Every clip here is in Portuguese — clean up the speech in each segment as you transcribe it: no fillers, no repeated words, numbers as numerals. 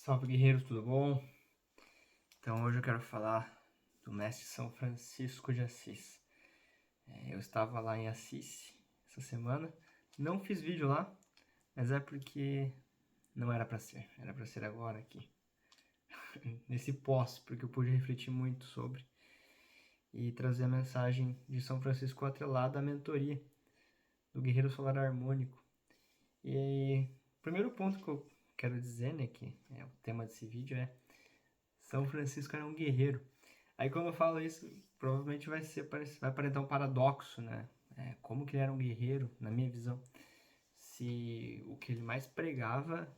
Salve guerreiros, tudo bom? Então hoje eu quero falar do mestre São Francisco de Assis. Eu estava lá em Assis essa semana, não fiz vídeo lá, mas é porque não era para ser, era para ser agora aqui, nesse pós, porque eu pude refletir muito sobre e trazer a mensagem de São Francisco atrelada à mentoria do Guerreiro Solar Harmônico. E o primeiro ponto que eu quero dizer, né, que é o tema desse vídeo é São Francisco era um guerreiro. Aí quando eu falo isso, provavelmente vai aparentar um paradoxo, né? Como que ele era um guerreiro, na minha visão, se o que ele mais pregava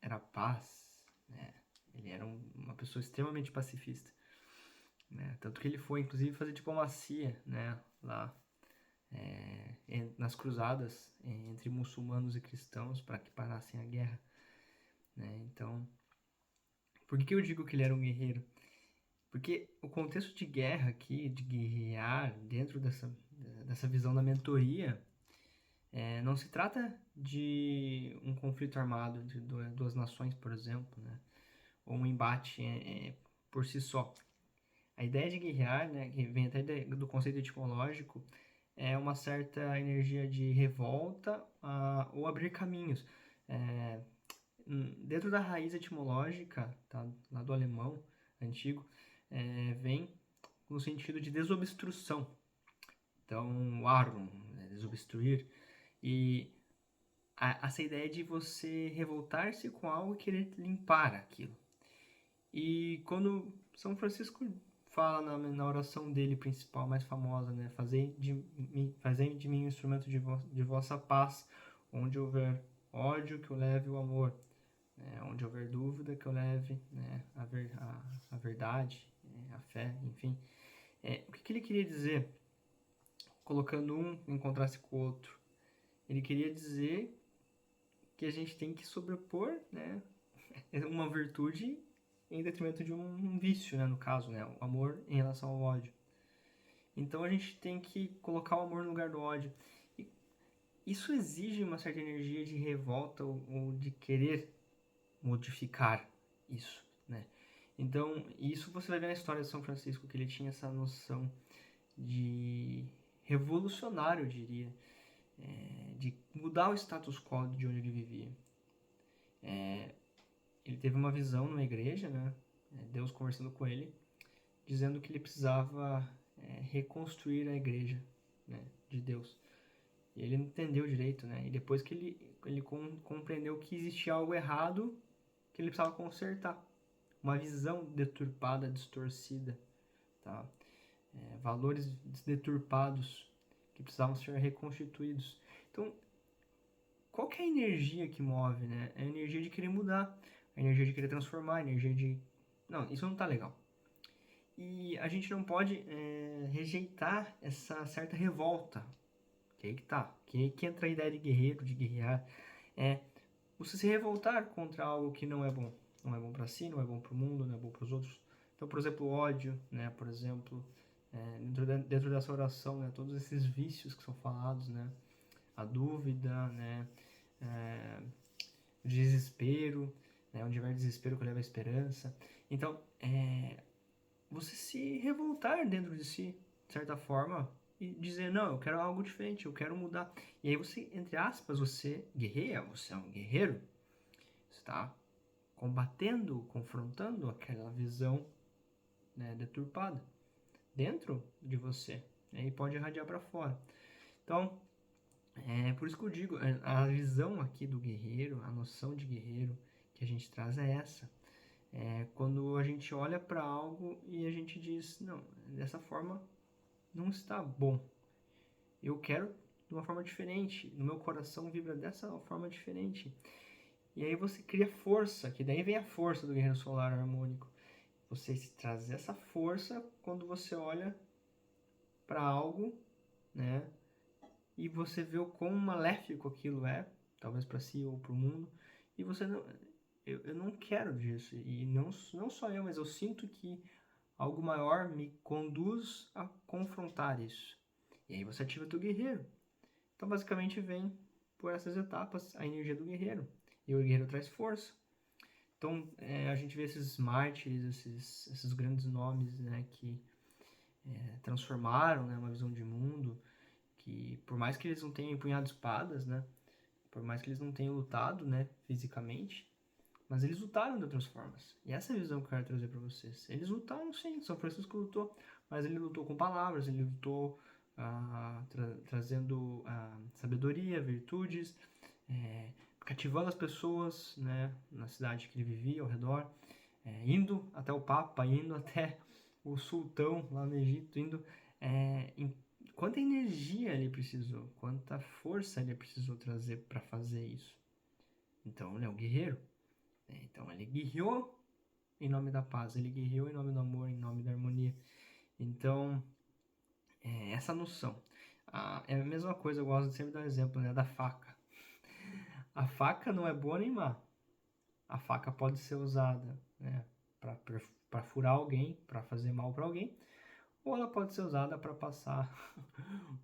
era paz, né? Ele era uma pessoa extremamente pacifista, né? Tanto que ele foi, inclusive, fazer diplomacia, né? Lá nas cruzadas entre muçulmanos e cristãos para que parassem a guerra, né? Então, por que eu digo que ele era um guerreiro? Porque o contexto de guerra aqui, de guerrear dentro dessa visão da mentoria, não se trata de um conflito armado de duas nações, por exemplo, né? Ou um embate por si só. A ideia de guerrear, né, que vem até do conceito etimológico, é uma certa energia de revolta ou abrir caminhos. É, Dentro da raiz etimológica, tá, lá do alemão antigo, vem no sentido de desobstrução. Então, Warung, né, desobstruir. E essa ideia de você revoltar-se com algo e querer limpar aquilo. E quando São Francisco fala na oração dele principal, mais famosa, né? Fazei de mim um instrumento de vossa paz, onde houver ódio, que eu leve o amor. Onde houver dúvida, que eu leve, né, a verdade, a fé, enfim. O que ele queria dizer, colocando um em contraste com o outro? Ele queria dizer que a gente tem que sobrepor, né, uma virtude em detrimento de um vício, né, no caso, né, o amor em relação ao ódio. Então a gente tem que colocar o amor no lugar do ódio. E isso exige uma certa energia de revolta ou de querer modificar isso, né? Então, isso você vai ver na história de São Francisco, que ele tinha essa noção de revolucionário, eu diria, de mudar o status quo de onde ele vivia. Ele teve uma visão numa igreja, né? Deus conversando com ele, dizendo que ele precisava reconstruir a igreja, né, de Deus. E ele não entendeu direito, né? E depois que ele compreendeu que existia algo errado, que ele precisava consertar. Uma visão deturpada, distorcida, tá? Valores deturpados que precisavam ser reconstituídos. Então, qual que é a energia que move, né? É a energia de querer mudar, a energia de querer transformar, a energia de... Não, isso não tá legal. E a gente não pode rejeitar essa certa revolta, que aí que tá, que entra a ideia de guerreiro, de guerrear, é você se revoltar contra algo que não é bom. Não é bom para si, não é bom para o mundo, não é bom para os outros. Então, por exemplo, o ódio, né? Por exemplo, dentro dessa oração, né? Todos esses vícios que são falados, né? A dúvida, né? O desespero, né? Onde houver desespero que leva a esperança. Então, você se revoltar dentro de si, de certa forma, e dizer, não, eu quero algo diferente, eu quero mudar. E aí você, entre aspas, você guerreia, você é um guerreiro, você está combatendo, confrontando aquela visão, né, deturpada dentro de você, né, e pode irradiar para fora. Então, é por isso que eu digo, a visão aqui do guerreiro, a noção de guerreiro que a gente traz é essa. Quando a gente olha para algo e a gente diz, não, dessa forma não está bom. Eu quero de uma forma diferente. No meu coração vibra dessa forma diferente. E aí você cria força, que daí vem a força do guerreiro solar harmônico. Você trazer essa força quando você olha para algo, né? E você vê o quão maléfico aquilo é, talvez para si ou para o mundo. E você não, eu não quero disso. E não só eu, mas eu sinto que algo maior me conduz a confrontar isso. E aí você ativa o teu guerreiro. Então basicamente vem por essas etapas a energia do guerreiro. E o guerreiro traz força. Então, a gente vê esses mártires, esses grandes nomes, né, que transformaram, né, uma visão de mundo, que por mais que eles não tenham empunhado espadas, né, por mais que eles não tenham lutado, né, fisicamente, mas eles lutaram de outras formas. E essa é a visão que eu quero trazer para vocês. Eles lutaram sim, São Francisco lutou, mas ele lutou com palavras, ele lutou trazendo sabedoria, virtudes, cativando as pessoas, né, na cidade que ele vivia, ao redor, indo até o Papa, indo até o sultão lá no Egito, indo quanta energia ele precisou, quanta força ele precisou trazer para fazer isso. Então ele é um guerreiro. Então ele guerreou em nome da paz, ele guerreou em nome do amor, em nome da harmonia. Então, essa noção. É a mesma coisa, eu gosto de sempre dar um exemplo, né, da faca. A faca não é boa nem má. A faca pode ser usada, né, para furar alguém, para fazer mal para alguém, ou ela pode ser usada para passar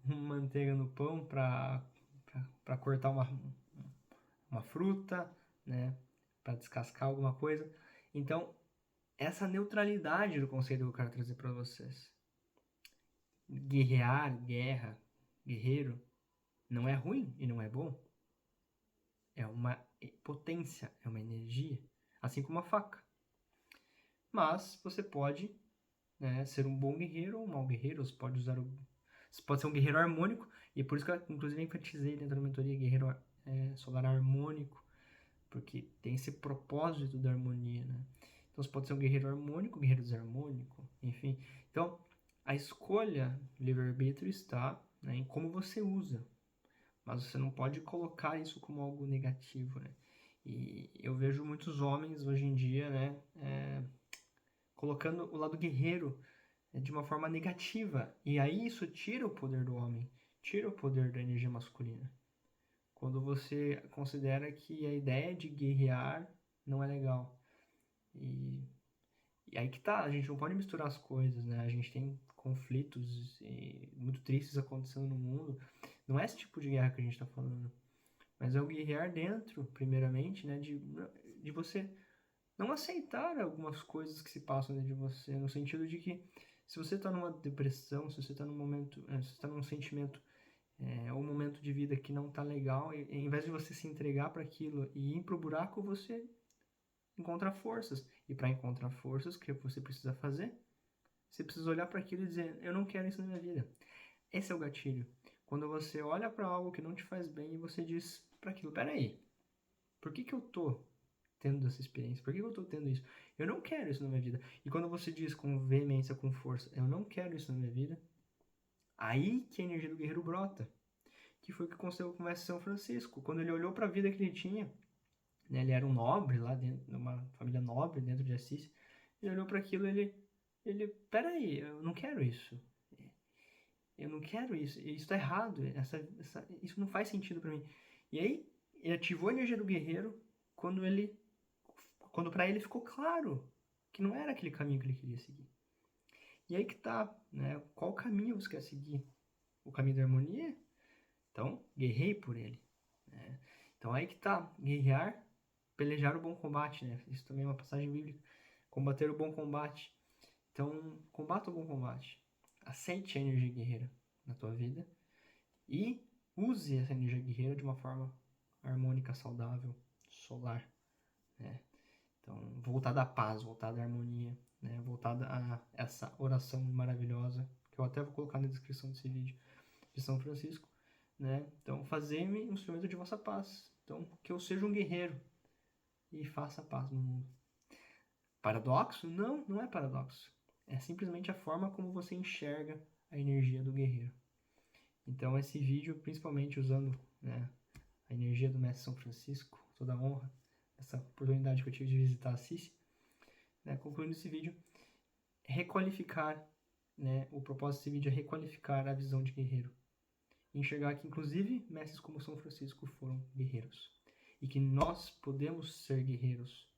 uma manteiga no pão, para cortar uma fruta, né, para descascar alguma coisa. Então, essa neutralidade do conceito que eu quero trazer para vocês. Guerrear, guerra, guerreiro, não é ruim e não é bom. É uma potência, é uma energia, assim como a faca. Mas você pode, né, ser um bom guerreiro ou um mau guerreiro, você pode você pode ser um guerreiro harmônico, e por isso que eu, inclusive, enfatizei dentro da mentoria guerreiro solar harmônico, porque tem esse propósito da harmonia, né? Então você pode ser um guerreiro harmônico, guerreiro desarmônico, enfim. Então, a escolha, livre-arbítrio, está, né, em como você usa. Mas você não pode colocar isso como algo negativo, né? E eu vejo muitos homens hoje em dia, né, colocando o lado guerreiro de uma forma negativa. E aí isso tira o poder do homem, tira o poder da energia masculina. Quando você considera que a ideia de guerrear não é legal. E aí que tá, a gente não pode misturar as coisas, né? A gente tem conflitos muito tristes acontecendo no mundo. Não é esse tipo de guerra que a gente tá falando. Mas é o guerrear dentro, primeiramente, né? De você não aceitar algumas coisas que se passam dentro de você. No sentido de que se você tá numa depressão, se você tá num momento, se você tá num sentimento ou um momento de vida que não tá legal, e em vez de você se entregar para aquilo e ir pro buraco, você encontra forças. E para encontrar forças, o que você precisa fazer? Você precisa olhar para aquilo e dizer: eu não quero isso na minha vida. Esse é o gatilho. Quando você olha para algo que não te faz bem e você diz para aquilo: peraí, por que eu tô tendo essa experiência? Por que eu tô tendo isso? Eu não quero isso na minha vida. E quando você diz com veemência, com força: eu não quero isso na minha vida, aí que a energia do guerreiro brota. Que foi o que aconteceu com o mestre São Francisco. Quando ele olhou para a vida que ele tinha, né, ele era um nobre lá dentro, de uma família nobre dentro de Assis. Ele olhou para aquilo e peraí, eu não quero isso. Eu não quero isso. Isso tá errado. Isso não faz sentido para mim. E aí, ele ativou a energia do guerreiro quando para ele ficou claro que não era aquele caminho que ele queria seguir. E aí que tá, né? Qual caminho você quer seguir? O caminho da harmonia? Então, guerrei por ele. Né? Então, aí que tá. Guerrear, pelejar o bom combate, né? Isso também é uma passagem bíblica. Combater o bom combate. Então, combata o bom combate. Aceite a energia guerreira na tua vida e use essa energia guerreira de uma forma harmônica, saudável, solar, né? Então, voltada à paz, voltada à harmonia, né? Voltada a essa oração maravilhosa, que eu até vou colocar na descrição desse vídeo, de São Francisco, né? Então, fazei-me um instrumento de vossa paz. Então, que eu seja um guerreiro e faça a paz no mundo. Paradoxo? Não, não é paradoxo. É simplesmente a forma como você enxerga a energia do guerreiro. Então, esse vídeo, principalmente usando, né, a energia do Mestre São Francisco, toda a honra, essa oportunidade que eu tive de visitar Assis, né, concluindo esse vídeo, requalificar, né, o propósito desse vídeo é requalificar a visão de guerreiro. Enxergar que, inclusive, mestres como São Francisco foram guerreiros. E que nós podemos ser guerreiros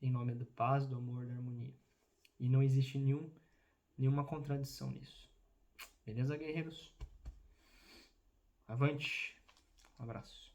em nome da paz, do amor, da harmonia. E não existe nenhuma contradição nisso. Beleza, guerreiros? Avante! Um abraço.